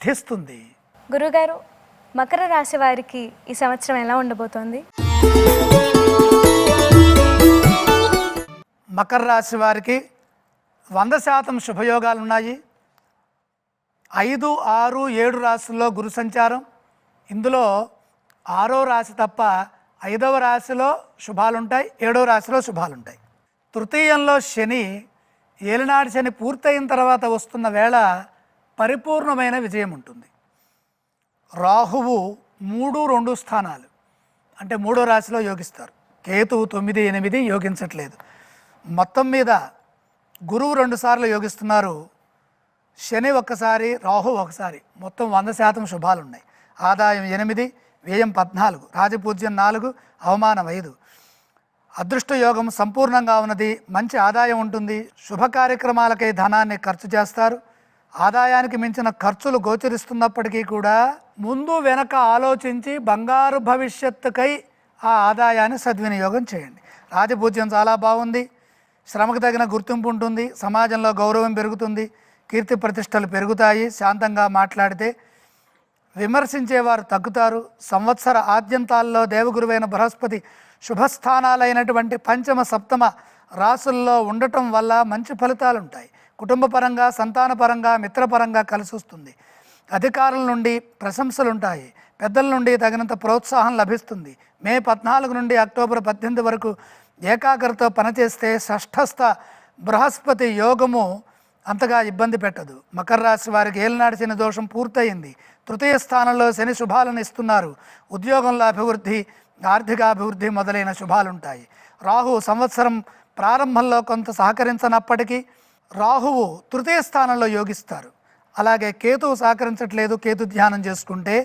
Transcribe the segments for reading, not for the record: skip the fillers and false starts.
సిద్ధిస్తుంది. గురుగారు, మకర రాశి వారికి ఈ సంవత్సరం ఎలా ఉండబోతోంది? మకర రాశి వారికి 100% శుభయోగాలు ఉన్నాయి. 5, 6, 7 రాశుల్లో గురు సంచారం. ఇందులో 6వ రాశి తప్ప 5వ రాశిలో శుభాలుంటాయి, 7వ రాశిలో శుభాలుంటాయి. తృతీయంలో శని, ఏలినాటి శని పూర్తయిన తర్వాత వస్తున్న వేళ పరిపూర్ణమైన విజయం ఉంటుంది. రాహువు 3, 2 స్థానాలు అంటే 3వ రాశిలో యోగిస్తారు. కేతువు 9, 8 యోగించట్లేదు. మొత్తం మీద గురువు 2 సార్లు యోగిస్తున్నారు, శని ఒక్కసారి, రాహు ఒకసారి. మొత్తం 100% శుభాలు ఉన్నాయి. ఆదాయం 8, వ్యయం 14, రాజపూజ్యం 4, అవమానం 5. అదృష్ట యోగం సంపూర్ణంగా ఉన్నది. మంచి ఆదాయం ఉంటుంది. శుభ కార్యక్రమాలకై ధనాన్ని ఖర్చు చేస్తారు. ఆదాయానికి మించిన ఖర్చులు గోచరిస్తున్నప్పటికీ కూడా ముందు వెనక ఆలోచించి బంగారు భవిష్యత్తుకై ఆ ఆదాయాన్ని సద్వినియోగం చేయండి. రాజపూజ్యం చాలా బాగుంది. శ్రమకు తగిన గుర్తింపు ఉంటుంది. సమాజంలో గౌరవం పెరుగుతుంది. కీర్తి ప్రతిష్టలు పెరుగుతాయి. శాంతంగా మాట్లాడితే విమర్శించేవారు తగ్గుతారు. సంవత్సర ఆద్యంతాల్లో దేవగురువైన బృహస్పతి శుభస్థానాలైనటువంటి పంచమ, సప్తమ రాసుల్లో ఉండటం వల్ల మంచి ఫలితాలు ఉంటాయి. కుటుంబపరంగా, సంతానపరంగా, మిత్రపరంగా కలిసి వస్తుంది. అధికారుల నుండి ప్రశంసలు ఉంటాయి. పెద్దల నుండి తగినంత ప్రోత్సాహం లభిస్తుంది. మే 14 నుండి అక్టోబర్ 18 వరకు ఏకాగ్రతతో పనిచేస్తే షష్ఠస్థ బృహస్పతి యోగము అంతగా ఇబ్బంది పెట్టదు. మకర రాశి వారికి ఏలినాటి శని దోషం పూర్తయింది. తృతీయ స్థానంలో శని శుభాలను ఇస్తున్నారు. ఉద్యోగంలో అభివృద్ధి, ఆర్థికాభివృద్ధి మొదలైన శుభాలుంటాయి. రాహు సంవత్సరం ప్రారంభంలో కొంత సహకరించనప్పటికీ రాహువు తృతీయ స్థానంలో యోగిస్తారు. అలాగే కేతువు సహకరించట్లేదు. కేతు ధ్యానం చేసుకుంటే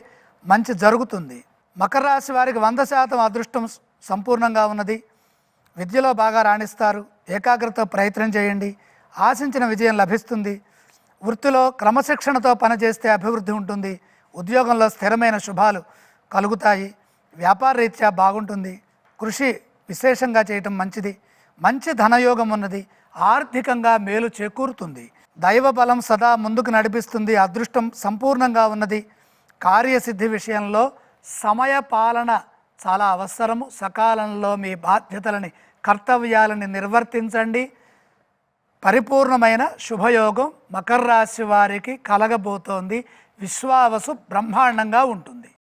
మంచి జరుగుతుంది. మకర రాశి వారికి 100% అదృష్టం సంపూర్ణంగా ఉన్నది. విద్యలో బాగా రాణిస్తారు. ఏకాగ్రత ప్రయత్నం చేయండి. ఆశించిన విజయం లభిస్తుంది. వృత్తిలో క్రమశిక్షణతో పనిచేస్తే అభివృద్ధి ఉంటుంది. ఉద్యోగంలో స్థిరమైన శుభాలు కలుగుతాయి. వ్యాపార రీత్యా బాగుంటుంది. కృషి విశేషంగా చేయటం మంచిది. మంచి ధనయోగం ఉన్నది. ఆర్థికంగా మేలు చేకూరుతుంది. దైవ బలం సదా ముందుకు నడిపిస్తుంది. అదృష్టం సంపూర్ణంగా ఉన్నది. కార్యసిద్ధి విషయంలో సమయ పాలన చాలా అవసరము. సకాలంలో మీ బాధ్యతలని, కర్తవ్యాలని నిర్వర్తించండి. పరిపూర్ణమైన శుభయోగం మకర రాశి వారికి కలగబోతోంది. విశ్వావసు బ్రహ్మాండంగా ఉంటుంది.